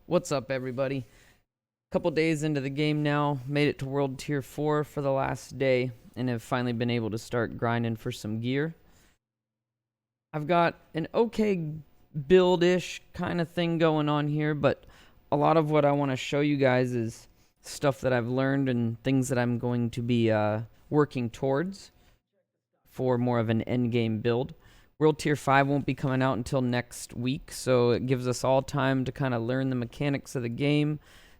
What's up, everybody? Couple days into the game now, made it to World Tier 4 for the last day, and have finally been able to start grinding for some gear. I've got an okay build-ish kind of thing going on here, but a lot of what I want to show you guys is stuff that I've learned and things that I'm going to be working towards for more of an endgame build. World Tier 5 won't be coming out until next week, so it gives us all time to kind of learn the mechanics of the game,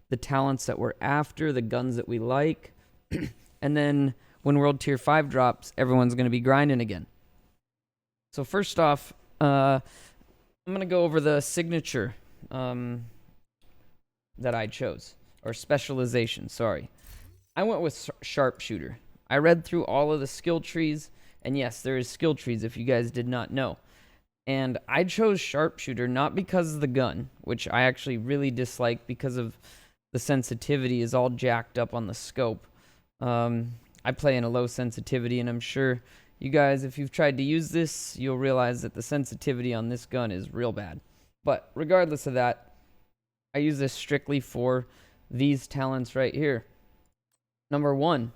the talents that we're after, the guns that we like. And then when World Tier 5 drops, everyone's going to be grinding again. So first off, I'm going to go over the signature that I chose, or specialization, sorry. I went with Sharpshooter. I read through all of the skill trees, and yes, there is skill trees if you guys did not know. And I chose Sharpshooter not because of the gun, which I actually really dislike because of the sensitivity is all jacked up on the scope. I play in a low sensitivity, and I'm sure you guys, if you've tried to use this, you'll realize that the sensitivity on this gun is real bad. But regardless of that, I use this strictly for these talents right here. Number 1,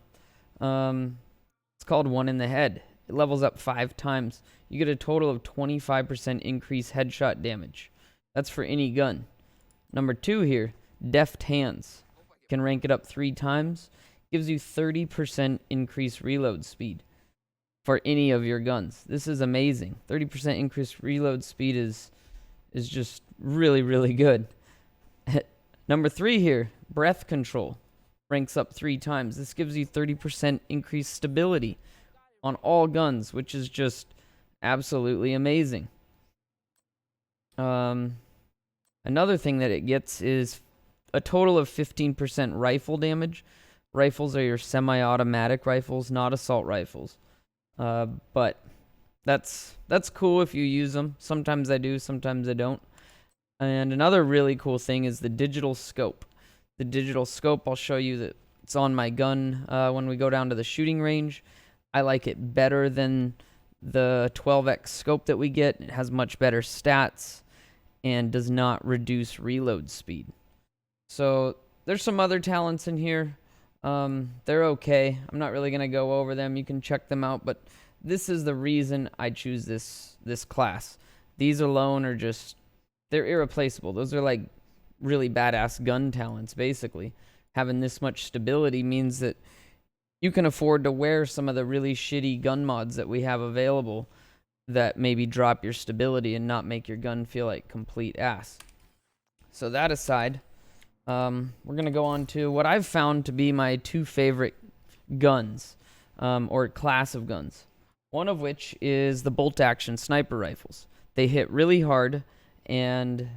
it's called One in the Head. It levels up 5 times. You get a total of 25% increased headshot damage. That's for any gun. Number 2 here, Deft Hands. Can rank it up 3 times. Gives you 30% increased reload speed for any of your guns. This is amazing. 30% increased reload speed is just really, really good. Number 3 here, Breath Control. Ranks up 3 times. This gives you 30% increased stability on all guns, which is just absolutely amazing. Another thing that it gets is a total of 15% rifle damage. Rifles are your semi-automatic rifles, not assault rifles. But that's cool if you use them. Sometimes I do, sometimes I don't. And another really cool thing is the digital scope. The digital scope, I'll show you that it's on my gun when we go down to the shooting range. I like it better than the 12x scope that we get. It has much better stats and does not reduce reload speed. So there's some other talents in here. They're okay. I'm not really going to go over them. You can check them out, but this is the reason I choose this class. These alone are just, they're irreplaceable. Those are like really badass gun talents, basically. Having this much stability means that you can afford to wear some of the really shitty gun mods that we have available that maybe drop your stability and not make your gun feel like complete ass. So that aside, we're going to go on to what I've found to be my 2 favorite guns, or class of guns. One of which is the bolt-action sniper rifles. They hit really hard, and,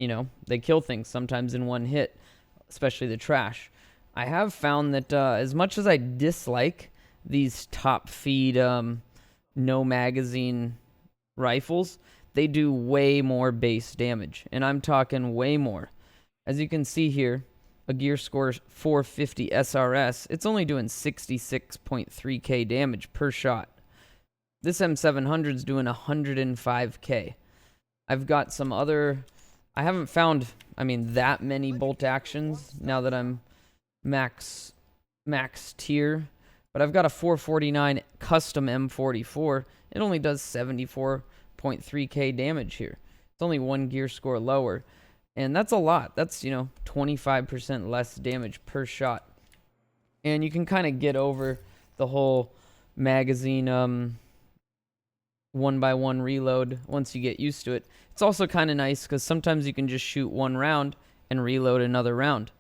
you know, they kill things sometimes in one hit, especially the trash. I have found that as much as I dislike these top-feed, no magazine rifles, they do way more base damage, and I'm talking way more. As you can see here, a gear score 450 SRS, it's only doing 66.3k damage per shot. This M700's doing 105k. I've got some other, I haven't found, that many bolt actions now that I'm max tier, but I've got a 449 custom M44. It only does 74.3k damage here. It's only 1 gear score lower. And that's a lot. That's, 25% less damage per shot. And you can kind of get over the whole magazine 1x1 reload once you get used to it. It's also kind of nice because sometimes you can just shoot 1 round and reload another round.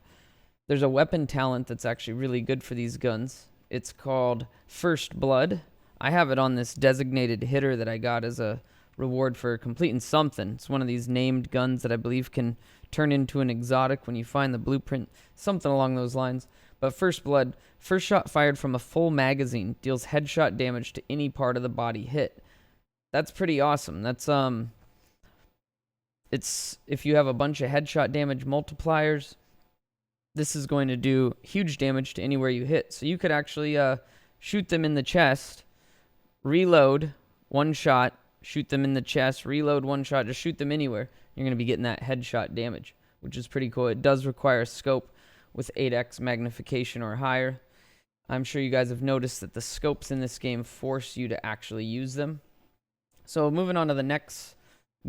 There's a weapon talent that's actually really good for these guns. It's called First Blood. I have it on this designated hitter that I got as a reward for completing something. It's one of these named guns that I believe can turn into an exotic when you find the blueprint, something along those lines. But First Blood, first shot fired from a full magazine, deals headshot damage to any part of the body hit. That's pretty awesome. That's it's if you have a bunch of headshot damage multipliers, this is going to do huge damage to anywhere you hit. So you could actually shoot them in the chest, reload 1 shot, shoot them in the chest, reload 1 shot, just shoot them anywhere. You're going to be getting that headshot damage. which is pretty cool. It does require a scope with 8x magnification or higher. I'm sure you guys have noticed that the scopes in this game force you to actually use them. So moving on to the next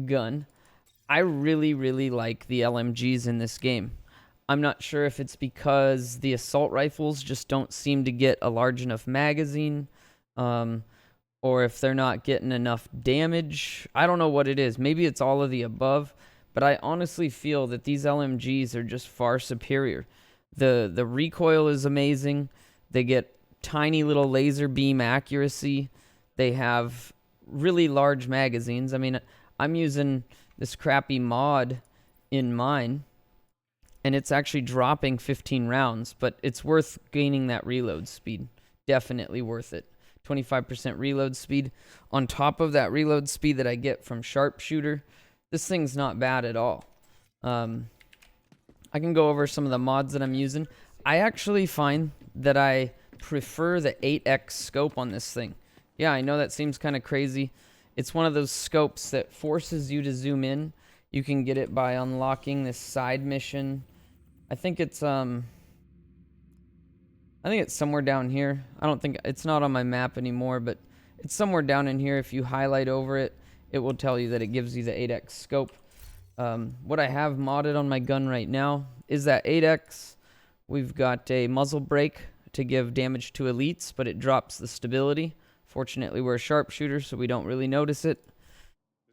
gun, I really, really like the LMGs in this game. I'm not sure if it's because the assault rifles just don't seem to get a large enough magazine, or if they're not getting enough damage. I don't know what it is. Maybe it's all of the above, but I honestly feel that these LMGs are just far superior. The recoil is amazing. They get tiny little laser beam accuracy. They have really large magazines. I mean, I'm using this crappy mod in mine, and it's actually dropping 15 rounds, but it's worth gaining that reload speed. Definitely worth it. 25% reload speed. On top of that reload speed that I get from Sharpshooter, this thing's not bad at all. I can go over some of the mods that I'm using. I actually find that I prefer the 8x scope on this thing. Yeah, I know that seems kind of crazy. It's one of those scopes that forces you to zoom in. You can get it by unlocking this side mission. I think it's somewhere down here. I don't think it's not on my map anymore, but it's somewhere down in here. If you highlight over it, it will tell you that it gives you the 8x scope. What I have modded on my gun right now is that 8x. We've got a muzzle brake to give damage to elites, but it drops the stability. Fortunately, we're a sharpshooter, so we don't really notice it.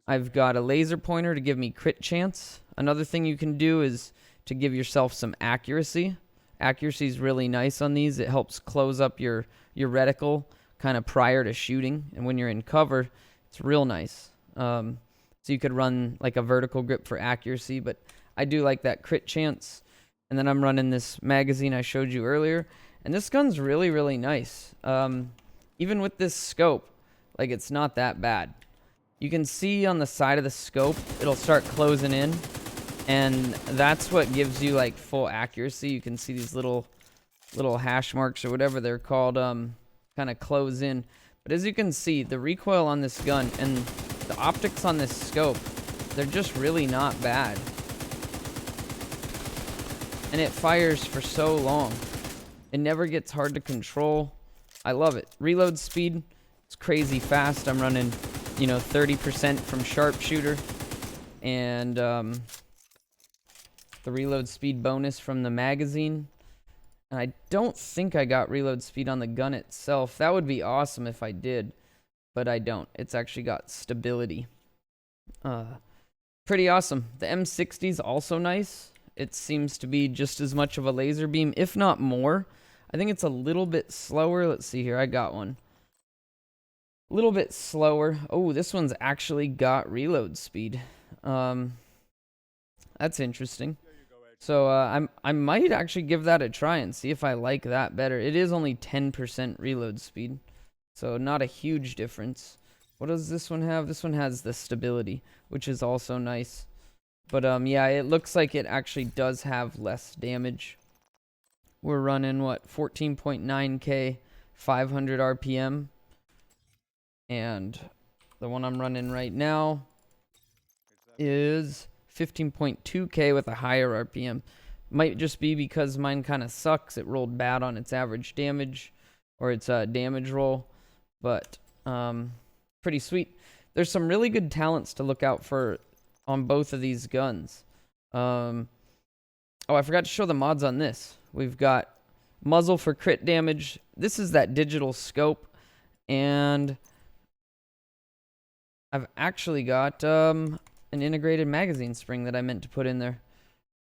I've got a laser pointer to give me crit chance. Another thing you can do is to give yourself some accuracy. Accuracy is really nice on these. It helps close up your reticle kind of prior to shooting, and when you're in cover, it's real nice. So you could run like a vertical grip for accuracy, but I do like that crit chance. And then I'm running this magazine I showed you earlier, and this gun's really, really nice. Even with this scope, like, it's not that bad. You can see on the side of the scope, it'll start closing in, and that's what gives you like full accuracy. You can see these little hash marks or whatever they're called, kind of close in. But as you can see, the recoil on this gun and the optics on this scope, they're just really not bad. And it fires for so long. It never gets hard to control. I love it. Reload speed, it's crazy fast. I'm running, 30% from Sharpshooter. And the reload speed bonus from the magazine. And I don't think I got reload speed on the gun itself. That would be awesome if I did, but I don't. It's actually got stability. Pretty awesome. The M60 is also nice. It seems to be just as much of a laser beam, if not more. I think it's a little bit slower. Let's see here. I got one. A little bit slower. Oh, this one's actually got reload speed. That's interesting. So I might actually give that a try and see if I like that better. It is only 10% reload speed, so not a huge difference. What does this one have? This one has the stability, which is also nice. But yeah, it looks like it actually does have less damage. We're running, 14.9k, 500 RPM. And the one I'm running right now is 15.2k with a higher RPM. Might just be because mine kind of sucks. It rolled bad on its average damage, or its damage roll. But pretty sweet. There's some really good talents to look out for on both of these guns. Oh, I forgot to show the mods on this. We've got muzzle for crit damage. This is that digital scope. And I've actually got an integrated magazine spring that I meant to put in there.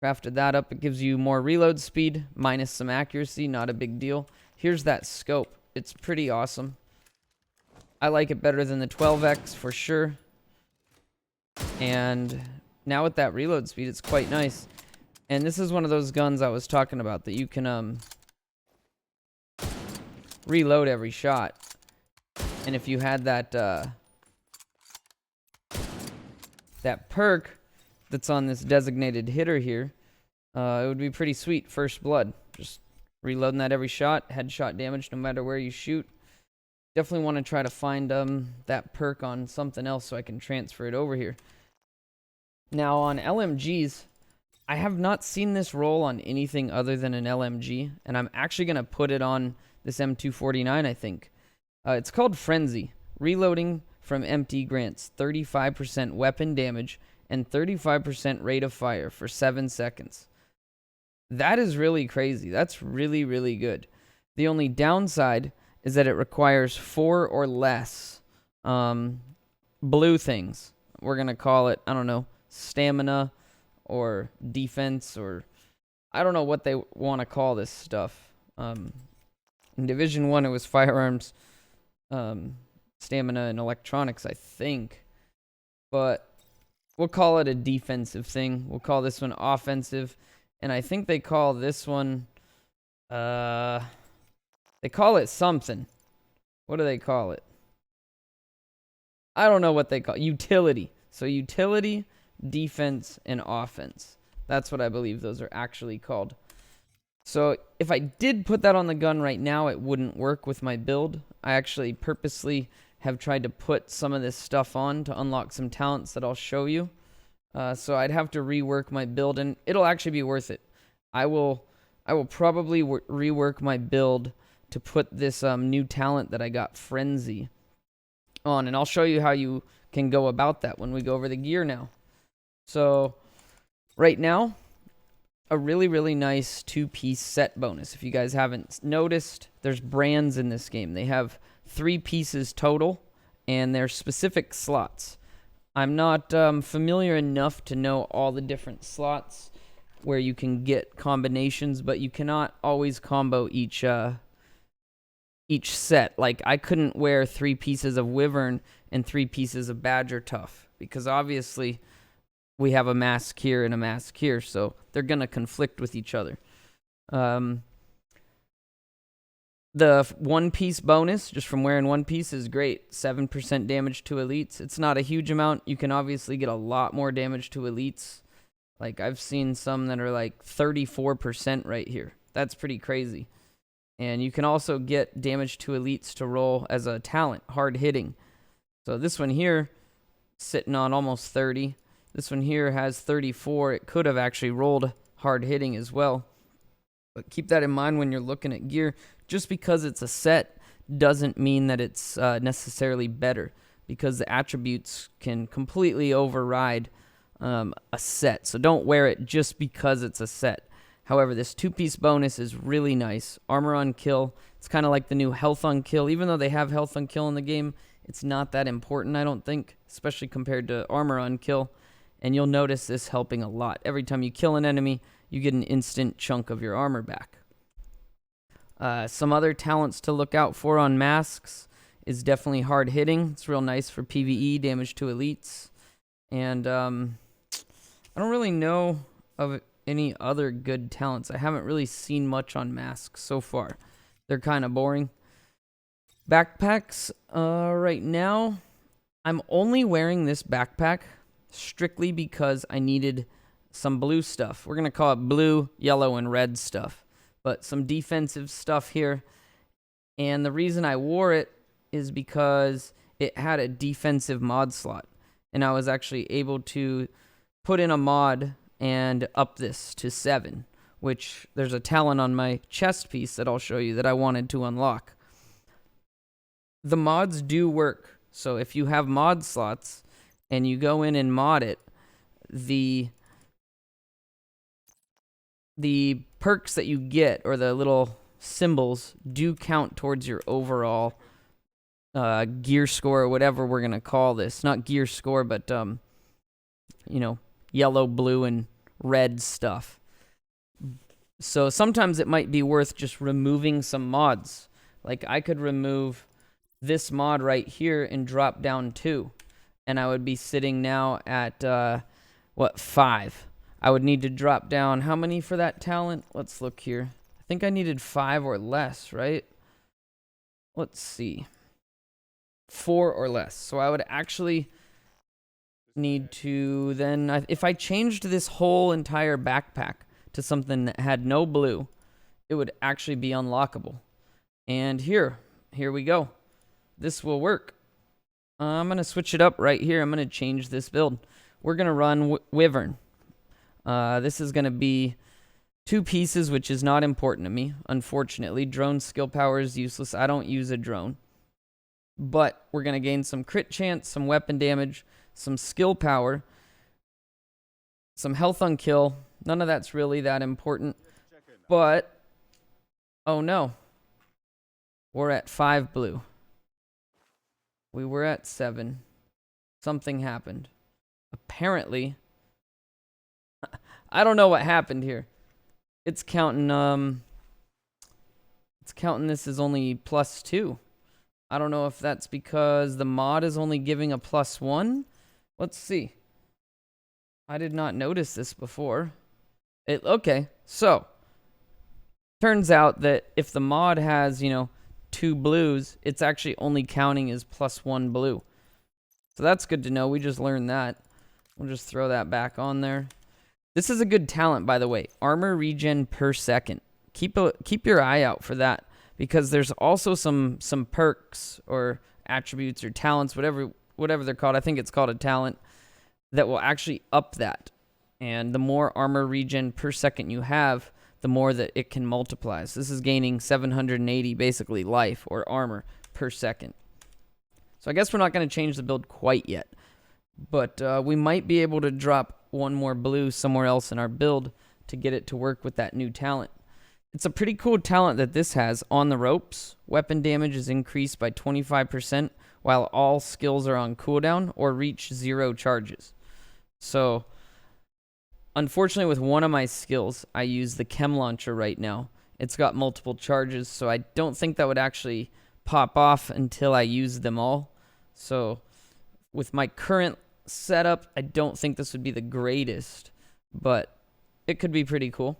Crafted that up. It gives you more reload speed, minus some accuracy. Not a big deal. Here's that scope. It's pretty awesome. I like it better than the 12X for sure. And now with that reload speed, it's quite nice. And this is one of those guns I was talking about that you can reload every shot. And if you had that that perk that's on this designated hitter here, it would be pretty sweet. First blood. Just reloading that every shot. Headshot damage no matter where you shoot. Definitely want to try to find that perk on something else so I can transfer it over here. Now on LMGs, I have not seen this roll on anything other than an LMG, and I'm actually going to put it on this M249, I think. It's called Frenzy. Reloading from empty grants 35% weapon damage and 35% rate of fire for 7 seconds. That is really crazy. That's really, really good. The only downside is that it requires 4 or less blue things. We're going to call it, I don't know, stamina or defense, or I don't know what they want to call this stuff. In Division 1, it was firearms, stamina, and electronics, I think. But we'll call it a defensive thing. We'll call this one offensive. And I think they call this one, they call it something. What do they call it? I don't know what they call it. Utility. So utility, defense, and offense. That's what I believe those are actually called. So if I did put that on the gun right now, it wouldn't work with my build. I actually purposely have tried to put some of this stuff on to unlock some talents that I'll show you. So I'd have to rework my build, and it'll actually be worth it. I will probably rework my build to put this new talent that I got, Frenzy, on, and I'll show you how you can go about that when we go over the gear now. So right now, a really, really nice 2-piece set bonus. If you guys haven't noticed, there's brands in this game. They have 3 pieces total, and they're specific slots. I'm not familiar enough to know all the different slots where you can get combinations, but you cannot always combo each set. Like, I couldn't wear 3 pieces of Wyvern and 3 pieces of Badger Tough, because obviously we have a mask here and a mask here, so they're going to conflict with each other. The 1-piece bonus, just from wearing 1 piece, is great. 7% damage to elites. It's not a huge amount. You can obviously get a lot more damage to elites. Like, I've seen some that are like 34% right here. That's pretty crazy. And you can also get damage to elites to roll as a talent, hard hitting. So this one here, sitting on almost 30. This one here has 34. It could have actually rolled hard hitting as well. But keep that in mind when you're looking at gear. Just because it's a set doesn't mean that it's necessarily better, because the attributes can completely override a set. So don't wear it just because it's a set. However, this 2-piece bonus is really nice. Armor on kill. It's kind of like the new health on kill. Even though they have health on kill in the game, it's not that important, I don't think, especially compared to armor on kill. And you'll notice this helping a lot. Every time you kill an enemy, you get an instant chunk of your armor back. Some other talents to look out for on masks is definitely hard hitting. It's real nice for PvE, damage to elites. And I don't really know of any other good talents. I haven't really seen much on masks so far. They're kind of boring. Backpacks, right now, I'm only wearing this backpack strictly because I needed some blue stuff. We're going to call it blue, yellow, and red stuff. But some defensive stuff here. And the reason I wore it is because it had a defensive mod slot. And I was actually able to put in a mod and up this to 7. Which there's a talent on my chest piece that I'll show you that I wanted to unlock. The mods do work. So if you have mod slots and you go in and mod it, the perks that you get, or the little symbols, do count towards your overall gear score, or whatever we're going to call this. Not gear score, but, yellow, blue, and red stuff. So sometimes it might be worth just removing some mods. Like, I could remove this mod right here and drop down 2. And I would be sitting now at, 5. I would need to drop down how many for that talent? Let's look here. I think I needed 5 or less, right? Let's see. 4 or less. So I would actually need to then, if I changed this whole entire backpack to something that had no blue, it would actually be unlockable. And here we go. This will work. I'm going to switch it up right here. I'm going to change this build. We're going to run Wyvern. This is going to be 2 pieces, which is not important to me, unfortunately. Drone skill power is useless. I don't use a drone. But we're going to gain some crit chance, some weapon damage, some skill power, some health on kill. None of that's really that important. But, oh no. We're at 5 blue. We were at 7. Something happened. Apparently, I don't know what happened here. It's counting this as only +2. I don't know if that's because the mod is only giving a +1. Let's see. I did not notice this before. Okay, so turns out that if the mod has, 2 blues, it's actually only counting as +1 blue. So that's good to know. We just learned that. We'll just throw that back on there. This is a good talent, by the way. Armor regen per second. Keep your eye out for that, because there's also some perks or attributes or talents, whatever they're called. I think it's called a talent that will actually up that. And the more armor regen per second you have, the more that it can multiply. So this is gaining 780 basically life or armor per second. So I guess we're not going to change the build quite yet, but we might be able to drop one more blue somewhere else in our build to get it to work with that new talent. It's a pretty cool talent that this has. On the ropes, weapon damage is increased by 25% while all skills are on cooldown or reach 0 charges. So unfortunately, with one of my skills, I use the chem launcher right now. It's got multiple charges, so I don't think that would actually pop off until I use them all. So with my current setup, I don't think this would be the greatest, but it could be pretty cool.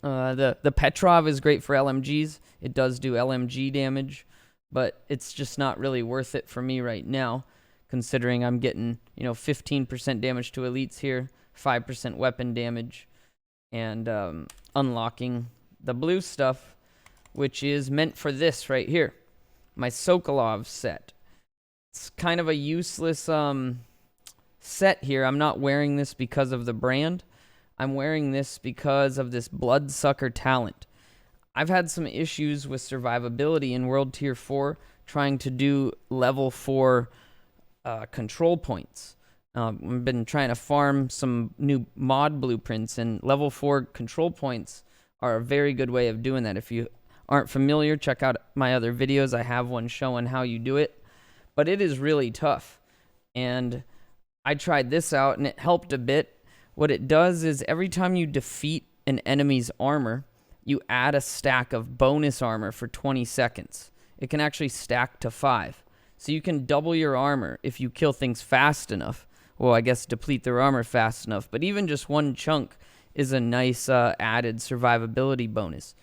The Petrov is great for LMGs. It does do LMG damage, but it's just not really worth it for me right now, considering I'm getting 15% damage to elites here, 5% weapon damage, and unlocking the blue stuff, which is meant for this right here, my Sokolov set. It's kind of a useless set here. I'm not wearing this because of the brand. I'm wearing this because of this Bloodsucker talent. I've had some issues with survivability in World Tier 4 trying to do level 4 control points. I've been trying to farm some new mod blueprints, and level 4 control points are a very good way of doing that. If you aren't familiar, check out my other videos. I have one showing how you do it, but it is really tough. And I tried this out and it helped a bit. What it does is every time you defeat an enemy's armor, you add a stack of bonus armor for 20 seconds. It can actually stack to 5. So you can double your armor if you kill things fast enough. Well, I guess deplete their armor fast enough. But even just one chunk is a nice added survivability bonus.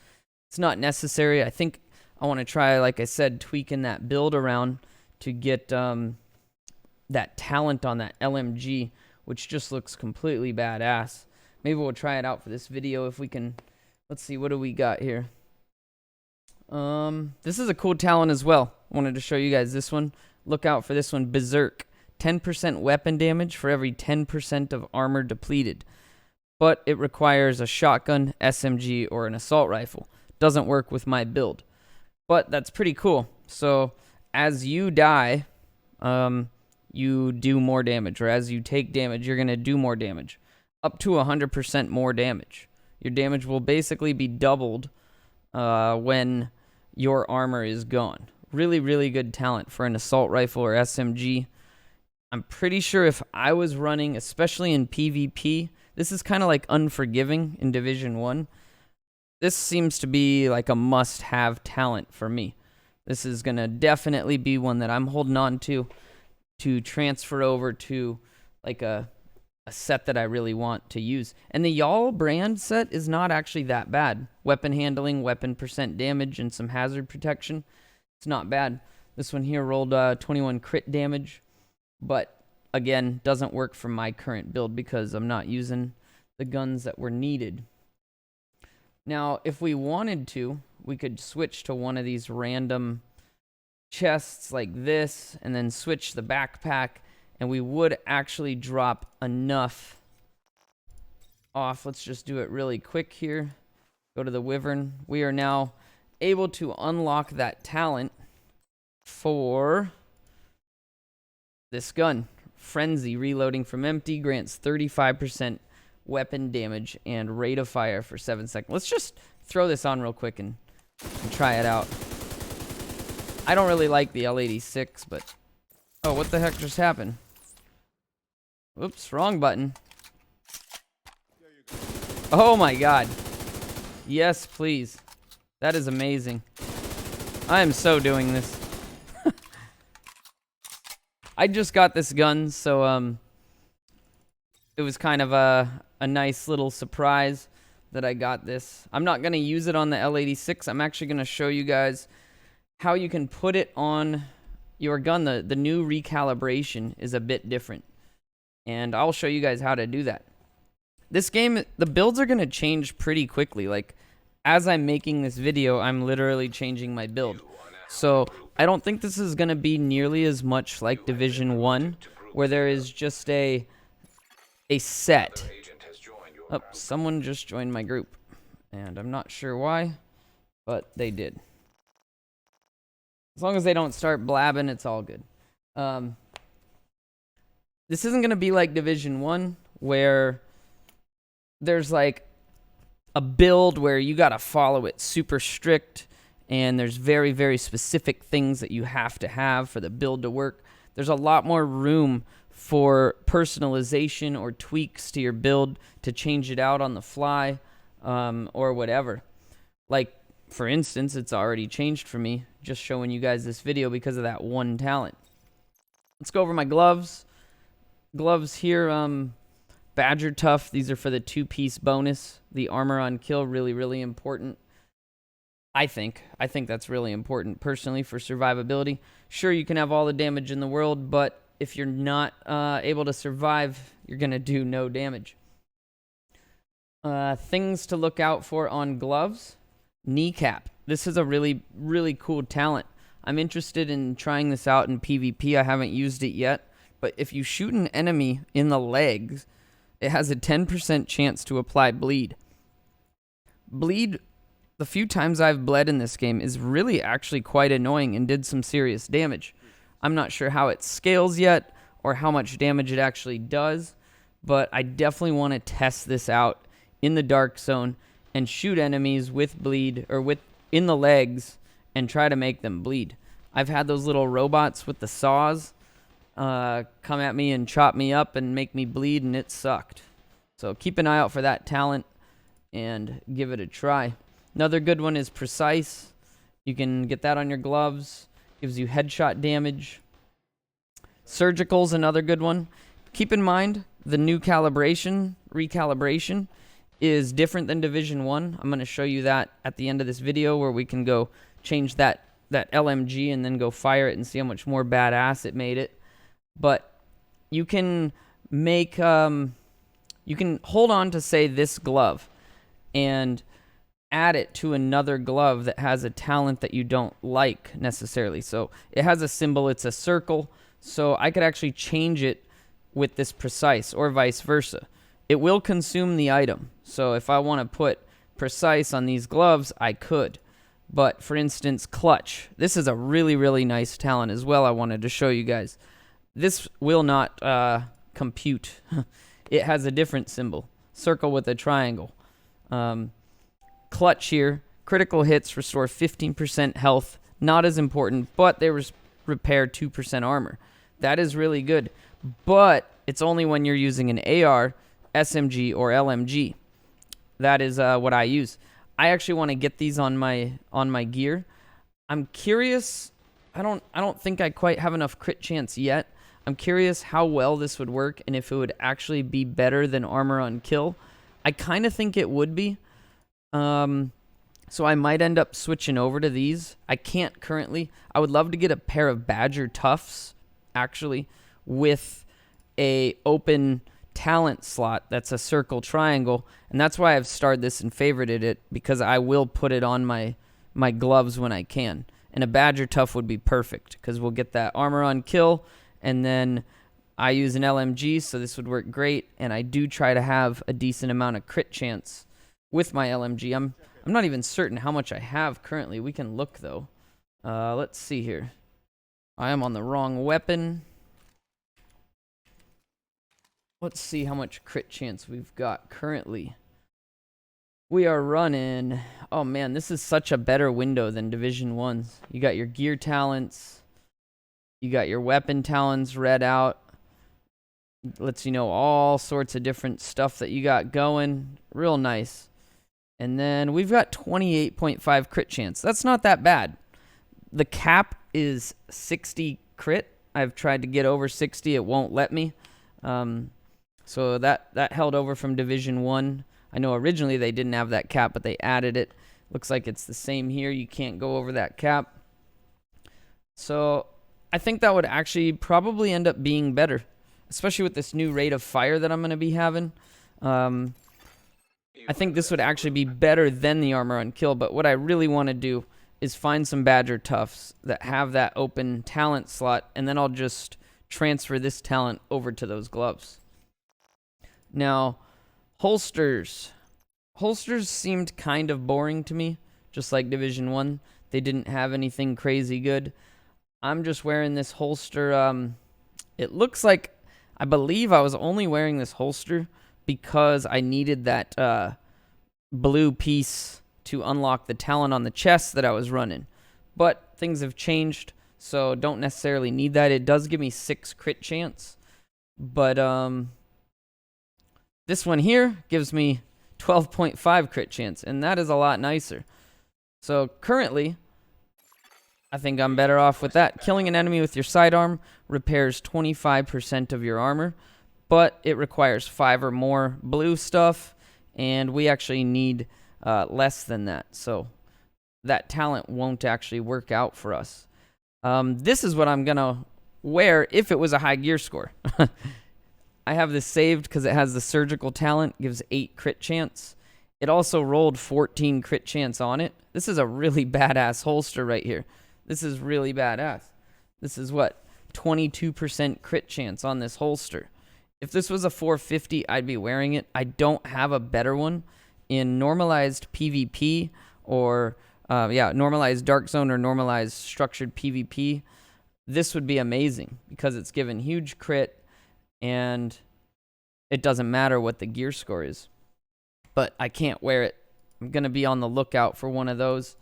It's not necessary. I think I want to try, like I said, tweaking that build around to get that talent on that LMG, which just looks completely badass. Maybe we'll try it out for this video if we can. Let's see, what do we got here? This is a cool talent as well. I wanted to show you guys this one. Look out for this one, Berserk. 10% weapon damage for every 10% of armor depleted. But it requires a shotgun, SMG, or an assault rifle. Doesn't work with my build. But that's pretty cool. So as you die, you do more damage. Or as you take damage, you're going to do more damage. Up to 100% more damage. Your damage will basically be doubled when your armor is gone. Really, really good talent for an assault rifle or SMG. I'm pretty sure if I was running, especially in PvP, this is kind of like Unforgiving in Division 1. This seems to be like a must-have talent for me. This is going to definitely be one that I'm holding on to transfer over to like a set that I really want to use. And the Y'all brand set is not actually that bad. Weapon handling, weapon percent damage, and some hazard protection. It's not bad. This one here rolled 21 crit damage. But again, doesn't work for my current build because I'm not using the guns that were needed. Now, if we wanted to, we could switch to one of these random chests like this and then switch the backpack, and we would actually drop enough off. Let's just do it really quick here. Go to the Wyvern. We are now able to unlock that talent for this gun. Frenzy, reloading from empty, grants 35% weapon damage and rate of fire for 7 seconds. Let's just throw this on real quick and try it out. I don't really like the L86, but... Oh, what the heck just happened? Oops, wrong button. Oh my god. Yes, please. That is amazing. I am so doing this. I just got this gun, so it was kind of a nice little surprise that I got this. I'm not going to use it on the L86. I'm actually going to show you guys how you can put it on your gun. The new recalibration is a bit different, and I'll show you guys how to do that. This game, the builds are going to change pretty quickly. Like, as I'm making this video, I'm literally changing my build. So I don't think this is going to be nearly as much like Division 1, where there is just a set. Oh, someone just joined my group, and I'm not sure why, but they did. As long as they don't start blabbing, it's all good. This isn't going to be like Division 1, where there's like a build where you got to follow it super strict, and there's very, very specific things that you have to have for the build to work. There's a lot more room for personalization or tweaks to your build to change it out on the fly, or whatever. Like, for instance, it's already changed for me, just showing you guys this video because of that one talent. Let's go over my gloves. Gloves here, Badger Tough. These are for the 2-piece bonus. The armor on kill, really, really important. I think that's really important, personally, for survivability. Sure, you can have all the damage in the world, but if you're not able to survive, you're going to do no damage. Things to look out for on gloves. Kneecap. This is a really, really cool talent. I'm interested in trying this out in PvP. I haven't used it yet, but if you shoot an enemy in the legs, it has a 10% chance to apply bleed. Bleed, the few times I've bled in this game, is really actually quite annoying and did some serious damage. I'm not sure how it scales yet or how much damage it actually does, but I definitely want to test this out in the dark zone and shoot enemies with bleed, or in the legs, and try to make them bleed. I've had those little robots with the saws come at me and chop me up and make me bleed, and it sucked. So keep an eye out for that talent and give it a try. Another good one is Precise. You can get that on your gloves. Gives you headshot damage. Surgical's another good one. Keep in mind, the new recalibration, is different than Division 1. I'm going to show you that at the end of this video, where we can go change that LMG and then go fire it and see how much more badass it made it. But you can make, you can hold on to, say, this glove and add it to another glove that has a talent that you don't like necessarily. So it has a symbol, it's a circle. So I could actually change it with this Precise, or vice versa. It will consume the item. So if I want to put Precise on these gloves, I could. But for instance, Clutch. This is a really, really nice talent as well I wanted to show you guys. This will not compute. It has a different symbol. Circle with a triangle. Clutch here. Critical hits restore 15% health. Not as important, but they repair 2% armor. That is really good. But it's only when you're using an AR, SMG, or LMG. That is what I use. I actually want to get these on my gear. I'm curious. I don't think I quite have enough crit chance yet. I'm curious how well this would work and if it would actually be better than armor on kill. I kind of think it would be. So I might end up switching over to these. I can't currently. I would love to get a pair of Badger Toughs, actually, with a open talent slot that's a circle triangle, and that's why I've starred this and favorited it, because I will put it on my gloves when I can. And a Badger Tough would be perfect, because we'll get that armor on kill, and then I use an LMG, so this would work great, and I do try to have a decent amount of crit chance with my LMG. I'm not even certain how much I have currently. We can look, though. Let's see here. I am on the wrong weapon. Let's see how much crit chance we've got currently. We are running... Oh, man, this is such a better window than Division 1's. You got your gear talents. You got your weapon talents read out. Lets you know all sorts of different stuff that you got going. Real nice. And then we've got 28.5 crit chance. That's not that bad. The cap is 60 crit. I've tried to get over 60. It won't let me. So that held over from Division 1. I know originally they didn't have that cap, but they added it. Looks like it's the same here. You can't go over that cap. So I think that would actually probably end up being better, especially with this new rate of fire that I'm going to be having. I think this would actually be better than the armor on kill, but what I really want to do is find some Badger Toughs that have that open talent slot, and then I'll just transfer this talent over to those gloves. Now, holsters. Holsters seemed kind of boring to me, just like Division 1. They didn't have anything crazy good. I'm just wearing this holster. It looks like, I believe I was only wearing this holster because I needed that blue piece to unlock the talent on the chest that I was running. But things have changed, so don't necessarily need that. It does give me 6 crit chance, but this one here gives me 12.5 crit chance, and that is a lot nicer. So currently, I think I'm better off with that. Killing an enemy with your sidearm repairs 25% of your armor, but it requires 5 or more blue stuff, and we actually need less than that. So that talent won't actually work out for us. This is what I'm going to wear if it was a high gear score. I have this saved because it has the surgical talent, gives 8 crit chance. It also rolled 14 crit chance on it. This is a really badass holster right here. This is really badass. This is what? 22% crit chance on this holster. If this was a 450, I'd be wearing it. I don't have a better one in normalized PvP or, normalized Dark Zone or normalized structured PvP. This would be amazing because it's given huge crit and it doesn't matter what the gear score is. But I can't wear it. I'm going to be on the lookout for one of those.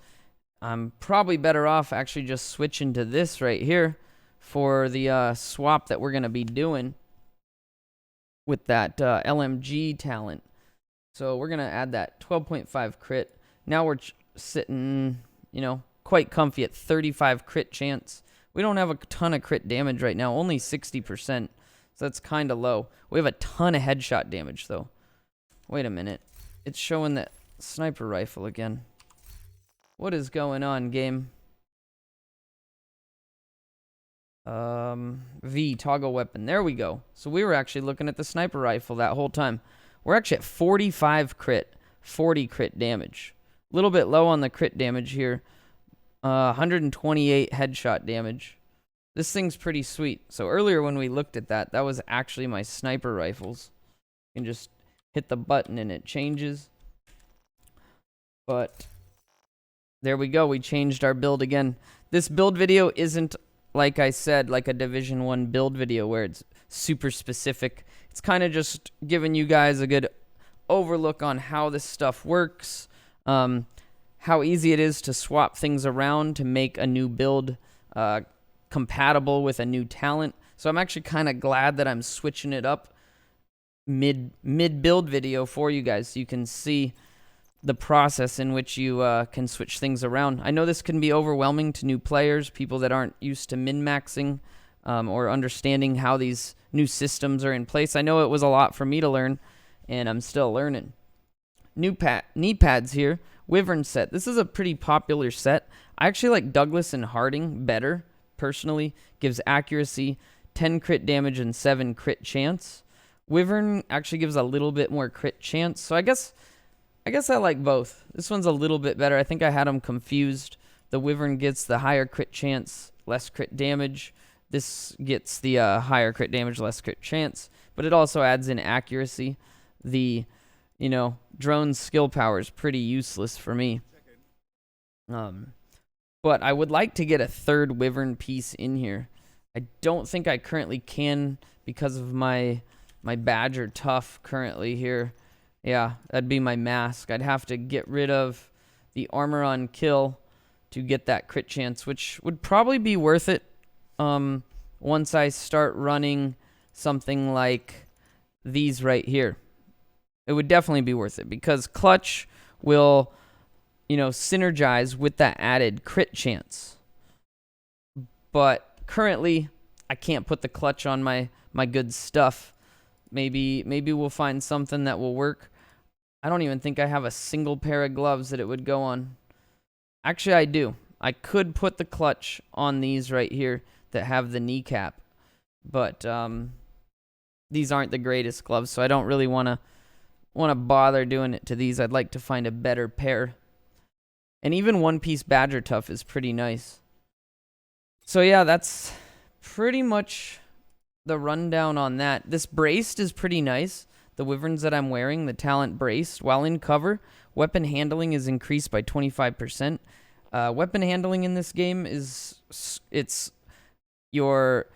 I'm probably better off actually just switching to this right here for the swap that we're going to be doing with that LMG talent. So we're going to add that 12.5 crit. Now we're sitting, quite comfy at 35 crit chance. We don't have a ton of crit damage right now, only 60%. So that's kind of low. We have a ton of headshot damage, though. Wait a minute. It's showing that sniper rifle again. What is going on, game? V, toggle weapon. There we go. So we were actually looking at the sniper rifle that whole time. We're actually at 45 crit, 40 crit damage. A little bit low on the crit damage here. 128 headshot damage. This thing's pretty sweet. So earlier when we looked at that, that was actually my sniper rifles. You can just hit the button and it changes. But there we go. We changed our build again. This build video isn't, like I said, like a Division 1 build video where it's super specific. It's kind of just giving you guys a good overlook on how this stuff works, how easy it is to swap things around to make a new build compatible with a new talent. So I'm actually kind of glad that I'm switching it up mid build video for you guys so you can see the process in which you can switch things around. I know this can be overwhelming to new players, people that aren't used to min-maxing or understanding how these new systems are in place. I know it was a lot for me to learn, and I'm still learning. New knee pads here. Wyvern set. This is a pretty popular set. I actually like Douglas and Harding better, personally. Gives accuracy, 10 crit damage, and 7 crit chance. Wyvern actually gives a little bit more crit chance, so I guess I like both. This one's a little bit better. I think I had them confused. The Wyvern gets the higher crit chance, less crit damage. This gets the higher crit damage, less crit chance, but it also adds in accuracy. The, drone's skill power is pretty useless for me. But I would like to get a third wyvern piece in here. I don't think I currently can because of my badger tough currently here. Yeah, that'd be my mask. I'd have to get rid of the armor on kill to get that crit chance, which would probably be worth it once I start running something like these right here. It would definitely be worth it because clutch will, synergize with that added crit chance. But currently, I can't put the clutch on my good stuff. Maybe we'll find something that will work. I don't even think I have a single pair of gloves that it would go on. Actually, I do. I could put the clutch on these right here that have the kneecap, but these aren't the greatest gloves, so I don't really want to bother doing it to these. I'd like to find a better pair. And even one-piece badger tough is pretty nice. So yeah, that's pretty much the rundown on that. This braced is pretty nice. The wyverns that I'm wearing, the talent braced, while in cover, weapon handling is increased by 25%. Weapon handling in this game it's your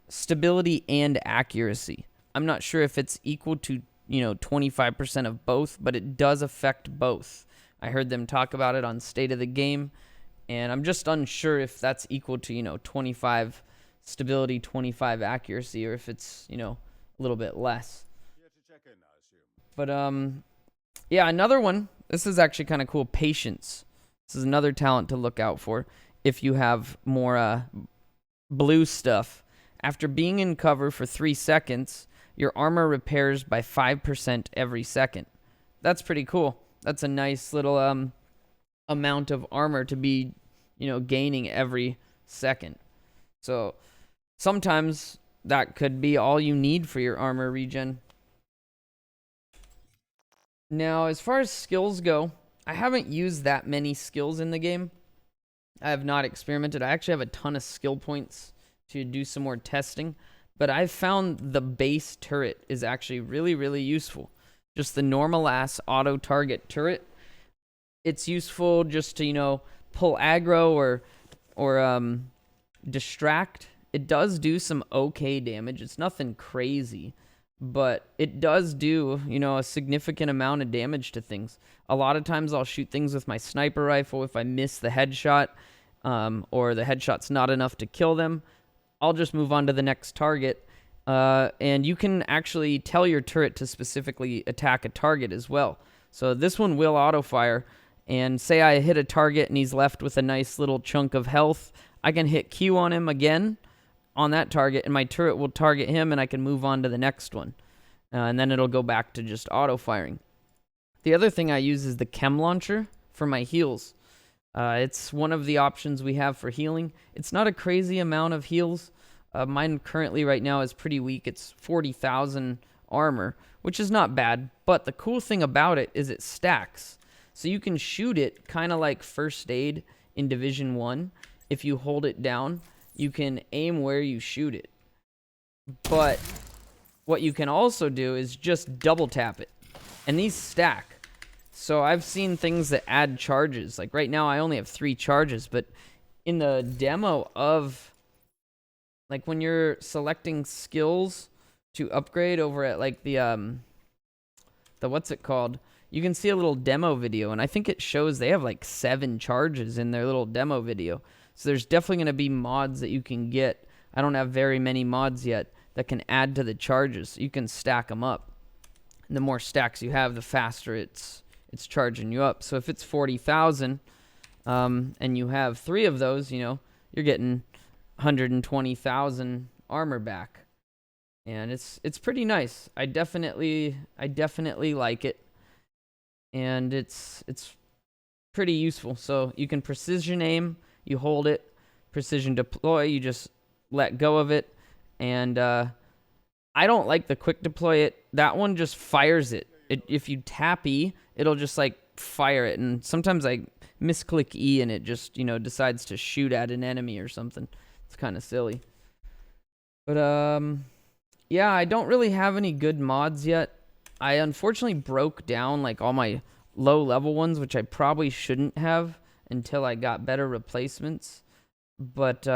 stability and accuracy. I'm not sure if it's equal to 25% of both, but it does affect both. I heard them talk about it on State of the Game, and I'm just unsure if that's equal to 25 stability, 25 accuracy, or if it's a little bit less. But yeah, another one. This is actually kind of cool. Patience. This is another talent to look out for if you have more blue stuff. After being in cover for 3 seconds, your armor repairs by 5% every second. That's pretty cool. That's a nice little amount of armor to be, gaining every second. So sometimes that could be all you need for your armor regen. Now, as far as skills go, I haven't used that many skills in the game. I have not experimented. I actually have a ton of skill points to do some more testing. But I've found the base turret is actually really, really useful. Just the normal-ass auto-target turret. It's useful just to, pull aggro or distract. It does do some okay damage. It's nothing crazy. But it does do, a significant amount of damage to things. A lot of times I'll shoot things with my sniper rifle. If I miss the headshot or the headshot's not enough to kill them, I'll just move on to the next target. And you can actually tell your turret to specifically attack a target as well. So this one will auto-fire. And say I hit a target and he's left with a nice little chunk of health. I can hit Q on him again on that target, and my turret will target him, and I can move on to the next one. And then it'll go back to just auto-firing. The other thing I use is the chem launcher for my heals. It's one of the options we have for healing. It's not a crazy amount of heals. Mine currently right now is pretty weak. It's 40,000 armor, which is not bad. But the cool thing about it is it stacks. So you can shoot it kind of like first aid in Division 1. If you hold it down, you can aim where you shoot it. But what you can also do is just double tap it. And these stack. So I've seen things that add charges. Like right now I only have 3 charges, but in the demo of, like when you're selecting skills to upgrade over at like the what's it called? You can see a little demo video, and I think it shows they have like 7 charges in their little demo video. So there's definitely going to be mods that you can get. I don't have very many mods yet that can add to the charges. You can stack them up. And the more stacks you have, the faster it's charging you up. So if it's 40,000 and you have 3 of those, you're getting 120,000 armor back. And it's pretty nice. I definitely like it. And it's pretty useful. So you can precision aim, you hold it, precision deploy, you just let go of it. And I don't like the quick deploy it. That one just fires it. If you tap E, it'll just like fire it. And sometimes I misclick E and it just, decides to shoot at an enemy or something. It's kind of silly. But yeah, I don't really have any good mods yet. I unfortunately broke down like all my low level ones, which I probably shouldn't have until I got better replacements. But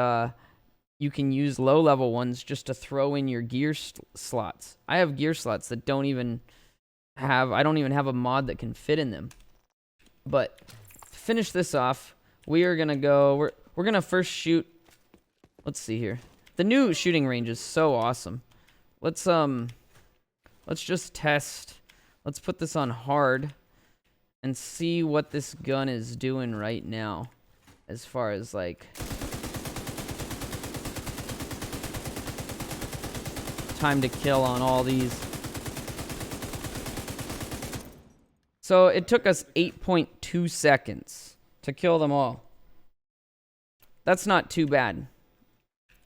you can use low level ones just to throw in your gear slots. I have gear slots that don't even have, I don't even have a mod that can fit in them. But to finish this off, we are gonna go, we're gonna first shoot, let's see here. The new shooting range is so awesome. Let's just test. Let's put this on hard and see what this gun is doing right now as far as like time to kill on all these. So it took us 8.2 seconds to kill them all. That's not too bad.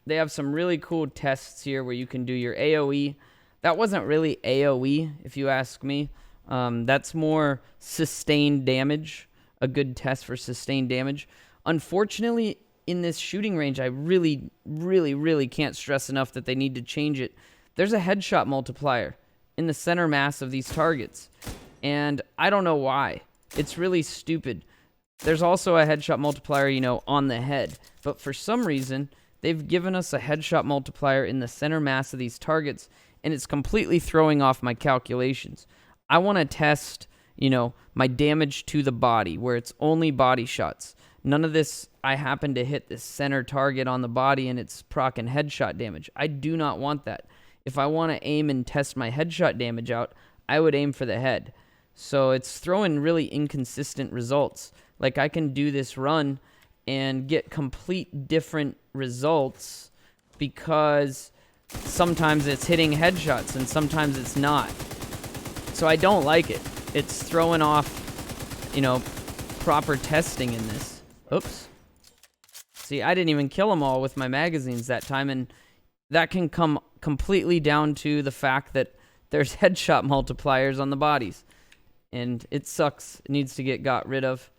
They have some really cool tests here where you can do your AoE. That wasn't really AoE, if you ask me. That's more sustained damage, a good test for sustained damage. Unfortunately, in this shooting range, I really, really, really can't stress enough that they need to change it. There's a headshot multiplier in the center mass of these targets, and I don't know why. It's really stupid. There's also a headshot multiplier, you know, on the head, but for some reason, they've given us a headshot multiplier in the center mass of these targets, and it's completely throwing off my calculations. I want to test, you know, my damage to the body, where it's only body shots. None of this, I happen to hit this center target on the body and it's proccing headshot damage. I do not want that. If I want to aim and test my headshot damage out, I would aim for the head. So it's throwing really inconsistent results. Like I can do this run and get complete different results because sometimes it's hitting headshots and sometimes it's not. So I don't like it. It's throwing off, you know, proper testing in this. Oops. See, I didn't even kill them all with my magazines that time, and that can come completely down to the fact that there's headshot multipliers on the bodies. And it sucks. It needs to get got rid of.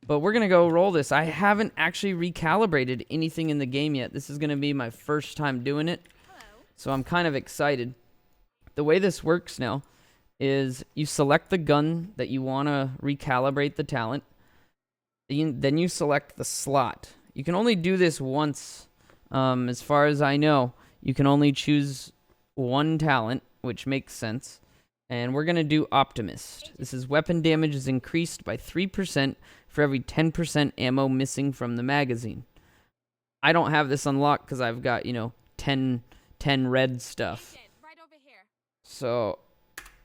But we're going to go roll this. I haven't actually recalibrated anything in the game yet. This is going to be my first time doing it. So I'm kind of excited. The way this works now is you select the gun that you want to recalibrate the talent. Then you select the slot. You can only do this once. As far as I know, you can only choose one talent, which makes sense. And we're going to do Optimist. This is weapon damage is increased by 3% for every 10% ammo missing from the magazine. I don't have this unlocked because I've got, you know, 10 red stuff. So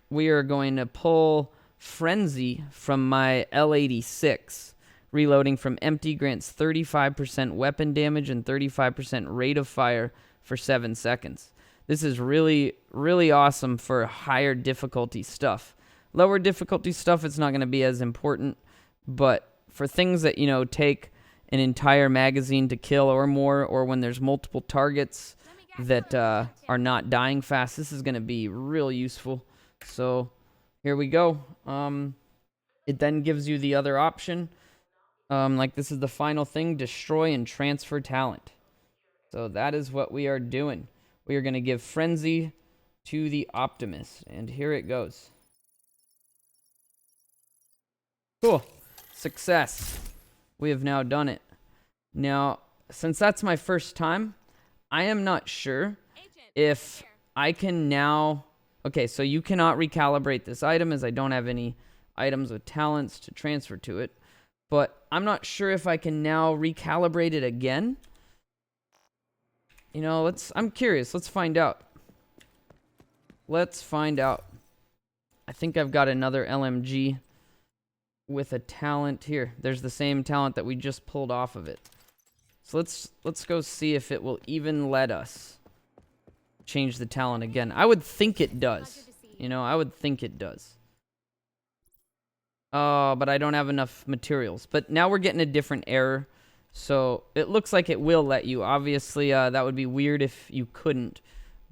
we are going to pull Frenzy from my L86. Reloading from empty grants 35% weapon damage and 35% rate of fire for 7 seconds. This is really, really awesome for higher difficulty stuff. Lower difficulty stuff, it's not going to be as important. But for things that, you know, take an entire magazine to kill or more, or when there's multiple targets that are not dying fast, this is going to be real useful. So here we go. It then gives you the other option. Like this is the final thing, destroy and transfer talent. So that is what we are doing. We are going to give Frenzy to the Optimist. And here it goes. Cool. Success. We have now done it. Now, since that's my first time, I am not sure if I can now... Okay, so you cannot recalibrate this item as I don't have any items with talents to transfer to it. But I'm not sure if I can now recalibrate it again. You know, I'm curious. Let's find out. Let's find out. I think I've got another LMG with a talent here. There's the same talent that we just pulled off of it. So let's go see if it will even let us change the talent again. I would think it does. You know, I would think it does. Oh, but I don't have enough materials. But now we're getting a different error. So it looks like it will let you. Obviously, that would be weird if you couldn't.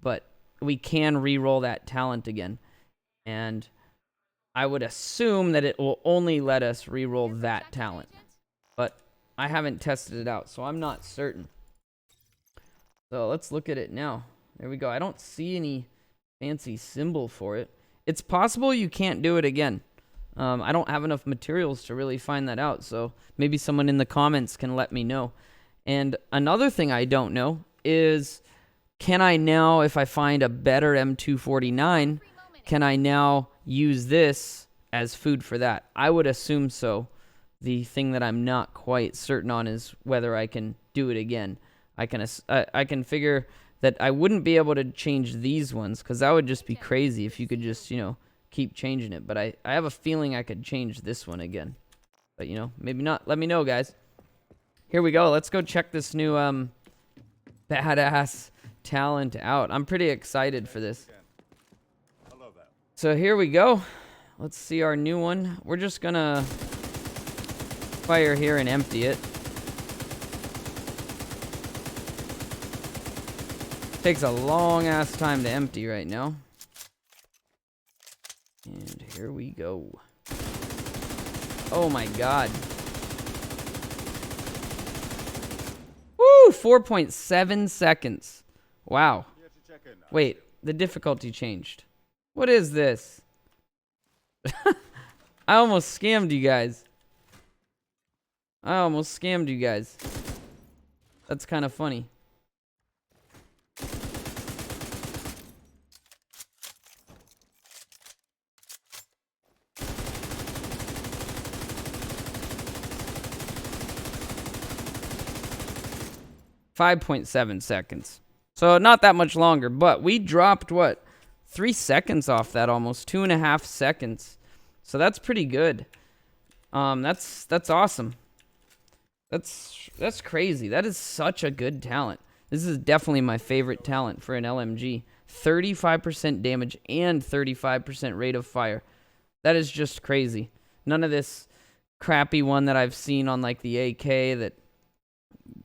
But we can re-roll that talent again. And I would assume that it will only let us re-roll that talent. But I haven't tested it out, so I'm not certain. So let's look at it now. There we go. I don't see any fancy symbol for it. It's possible you can't do it again. I don't have enough materials to really find that out, so maybe someone in the comments can let me know. And another thing I don't know is, can I now, if I find a better M249, can I now use this as food for that? I would assume so. The thing that I'm not quite certain on is whether I can do it again. I can figure that I wouldn't be able to change these ones, because that would just be crazy if you could just, keep changing it. But I have a feeling I could change this one again. But, maybe not. Let me know, guys. Here we go. Let's go check this new badass talent out. I'm pretty excited for this. So here we go. Let's see our new one. We're just going to fire here and empty it. Takes a long ass time to empty right now. And here we go. Oh my god. Woo! 4.7 seconds. Wow. Wait, the difficulty changed. What is this? I almost scammed you guys. That's kind of funny. .7 seconds. So not that much longer, but we dropped what? 3 seconds off that, almost 2.5 seconds. So that's pretty good. That's awesome. That's crazy. That is such a good talent. This is definitely my favorite talent for an LMG. 35% damage and 35% rate of fire. That is just crazy. None of this crappy one that I've seen on like the AK that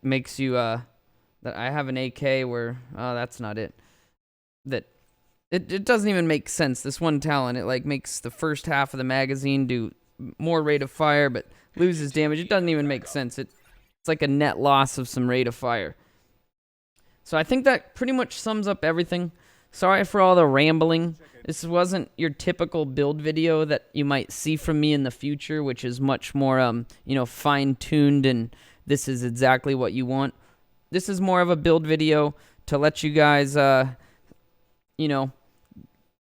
makes you that I have an AK where that's not it. That it doesn't even make sense. This one talent, it like makes the first half of the magazine do more rate of fire but loses damage. It doesn't even make sense. It's like a net loss of some rate of fire. So I think that pretty much sums up everything. Sorry for all the rambling. This wasn't your typical build video that you might see from me in the future, which is much more fine-tuned and this is exactly what you want. This is more of a build video to let you guys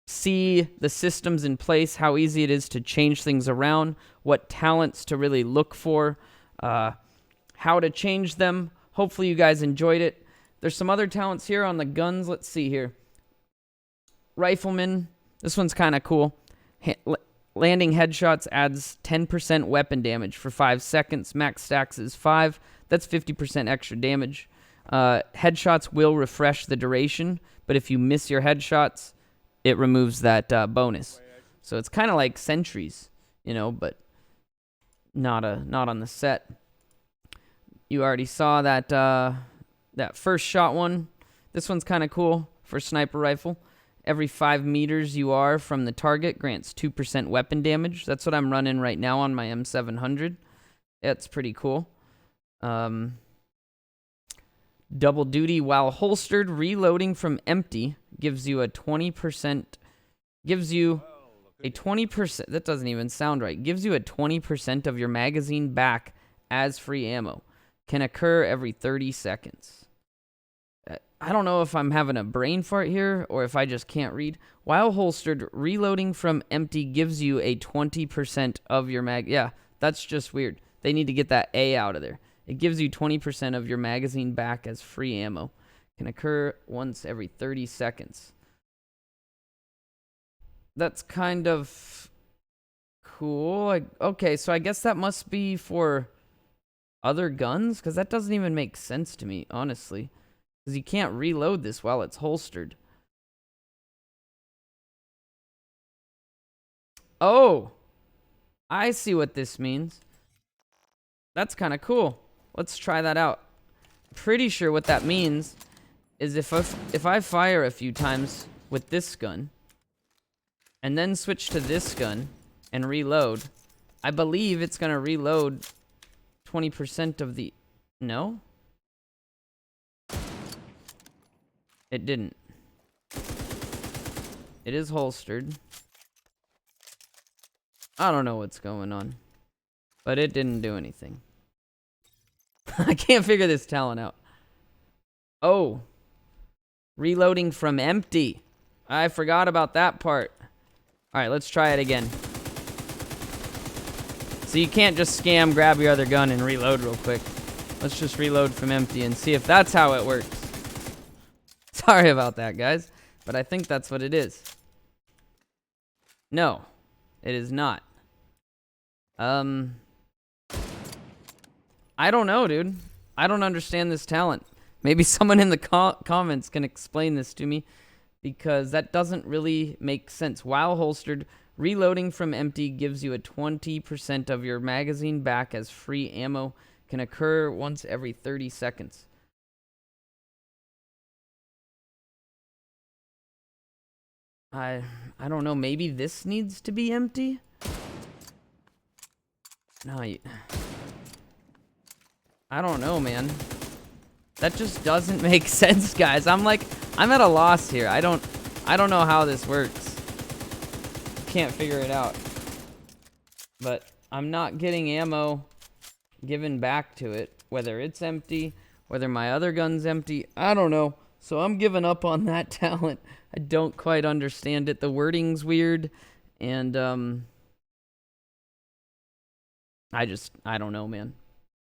see the systems in place, how easy it is to change things around, what talents to really look for, how to change them. Hopefully you guys enjoyed it. There's some other talents here on the guns. Let's see here. Rifleman. This one's kind of cool. Landing headshots adds 10% weapon damage for 5 seconds. Max stacks is 5. That's 50% extra damage. Headshots will refresh the duration, but if you miss your headshots, it removes that bonus. So it's kind of like sentries, but not on the set. You already saw that that first shot one. This one's kind of cool for sniper rifle. Every 5 meters you are from the target grants 2% weapon damage. That's what I'm running right now on my M700. That's pretty cool. Double duty while holstered, reloading from empty gives you a 20%. Gives you a 20%. That doesn't even sound right. Gives you a 20% of your magazine back as free ammo. Can occur every 30 seconds. I don't know if I'm having a brain fart here or if I just can't read. While holstered, reloading from empty gives you a 20% of your mag. Yeah, that's just weird. They need to get that A out of there. It gives you 20% of your magazine back as free ammo. Can occur once every 30 seconds. That's kind of cool. Okay, so I guess that must be for other guns, because that doesn't even make sense to me, honestly. Because you can't reload this while it's holstered. Oh, I see what this means. That's kind of cool. Let's try that out. Pretty sure what that means is if I fire a few times with this gun and then switch to this gun and reload, I believe it's going to reload 20% of the... No? It didn't. It is holstered. I don't know what's going on. But it didn't do anything. I can't figure this talent out. Oh. Reloading from empty. I forgot about that part. Alright, let's try it again. So you can't just scam, grab your other gun, and reload real quick. Let's just reload from empty and see if that's how it works. Sorry about that, guys. But I think that's what it is. No. It is not. I don't know, dude. I don't understand this talent. Maybe someone in the comments can explain this to me, because that doesn't really make sense. While holstered, reloading from empty gives you a 20% of your magazine back as free ammo. Can occur once every 30 seconds. I don't know. Maybe this needs to be empty? No, I don't know, man. That just doesn't make sense, guys. I'm at a loss here. I don't know how this works. Can't figure it out. But I'm not getting ammo given back to it, whether it's empty, whether my other gun's empty. I don't know. So I'm giving up on that talent. I don't quite understand it. The wording's weird, and I don't know, man.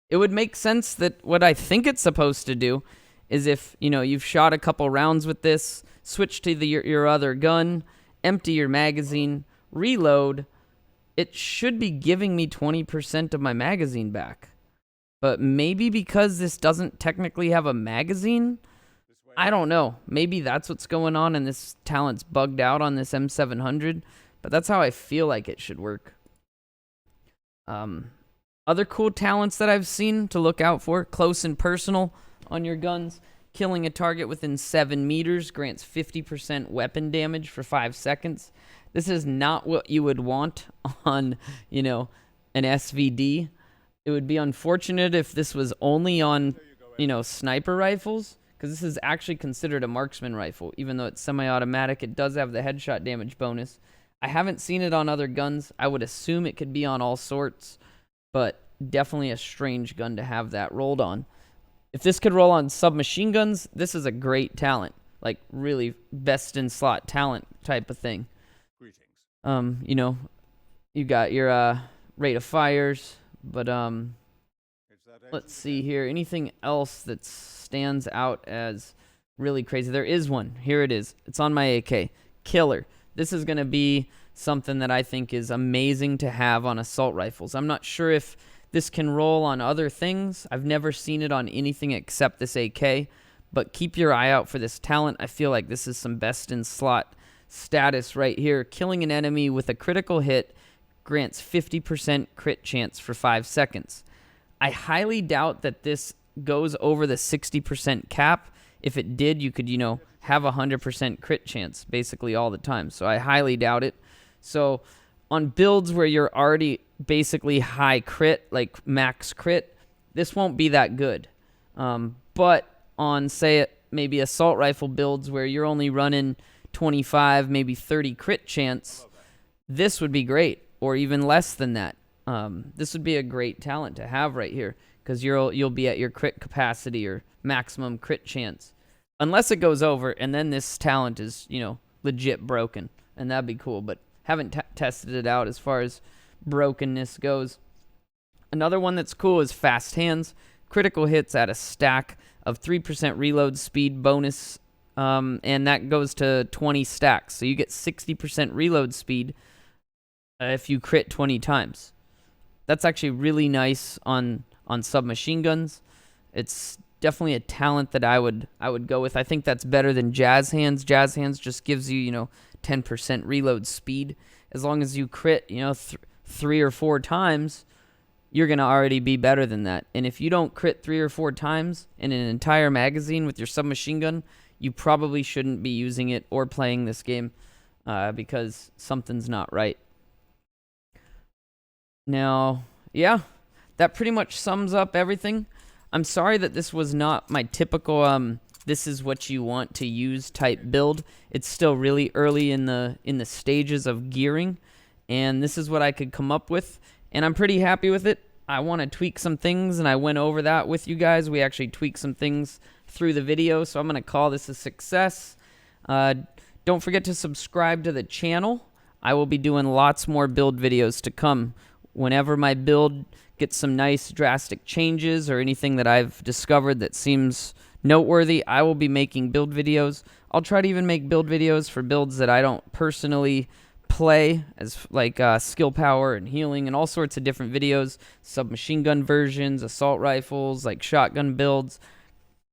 It would make sense that what I think it's supposed to do is, if, you know, you've shot a couple rounds with this, switch to your other gun, empty your magazine, reload, it should be giving me 20% of my magazine back. But maybe because this doesn't technically have a magazine, I don't know. Maybe that's what's going on and this talent's bugged out on this M700, but that's how I feel like it should work. Other cool talents that I've seen to look out for: close and personal on your guns. Killing a target within 7 meters grants 50% weapon damage for 5 seconds. This is not what you would want on, you know, an SVD. It would be unfortunate if this was only on, you know, sniper rifles, because this is actually considered a marksman rifle. Even though it's semi-automatic, it does have the headshot damage bonus. I haven't seen it on other guns. I would assume it could be on all sorts, but definitely a strange gun to have that rolled on. If this could roll on submachine guns, this is a great talent. Like, really best in slot talent type of thing. Greetings. You know, you got your rate of fires, but let's see here. Anything else that stands out as really crazy? There is one. Here it is. It's on my AK. Killer. This is going to be something that I think is amazing to have on assault rifles. I'm not sure if this can roll on other things. I've never seen it on anything except this AK, but keep your eye out for this talent. I feel like this is some best in slot status right here. Killing an enemy with a critical hit grants 50% crit chance for 5 seconds. I highly doubt that this goes over the 60% cap. If it did, you could, you know, have 100% crit chance basically all the time. So I highly doubt it. So on builds where you're already basically high crit, like max crit, this won't be that good. But on, say, maybe assault rifle builds where you're only running 25, maybe 30 crit chance, this would be great, or even less than that. This would be a great talent to have right here, because you'll be at your crit capacity or maximum crit chance, unless it goes over, and then this talent is, you know, legit broken, and that'd be cool. But haven't tested it out as far as brokenness goes. Another one that's cool is fast hands. Critical hits at a stack of 3% reload speed bonus, and that goes to 20 stacks. So you get 60% reload speed if you crit 20 times. That's actually really nice on submachine guns. It's definitely a talent that I would go with. I think that's better than jazz hands. Jazz hands just gives you, you know, 10% reload speed. As long as you crit, you know, 3 or 4 times, you're going to already be better than that. And if you don't crit 3 or 4 times in an entire magazine with your submachine gun, you probably shouldn't be using it or playing this game, because something's not right. Now, yeah, that pretty much sums up everything. I'm sorry that this was not my typical this is what you want to use type build. It's still really early in the stages of gearing, and this is what I could come up with, and I'm pretty happy with it. I want to tweak some things, and I went over that with you guys. We actually tweaked some things through the video, so I'm going to call this a success. Don't forget to subscribe to the channel. I will be doing lots more build videos to come. Whenever my build gets some nice drastic changes or anything that I've discovered that seems noteworthy, I will be making build videos. I'll try to even make build videos for builds that I don't personally play, as like skill power and healing and all sorts of different videos, submachine gun versions, assault rifles, like shotgun builds.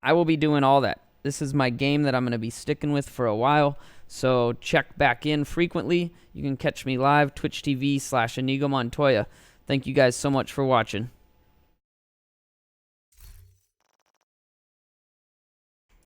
I will be doing all that. This is my game that I'm going to be sticking with for a while, so check back in frequently. You can catch me live, Twitch TV /Inigo Montoya. Thank you guys so much for watching.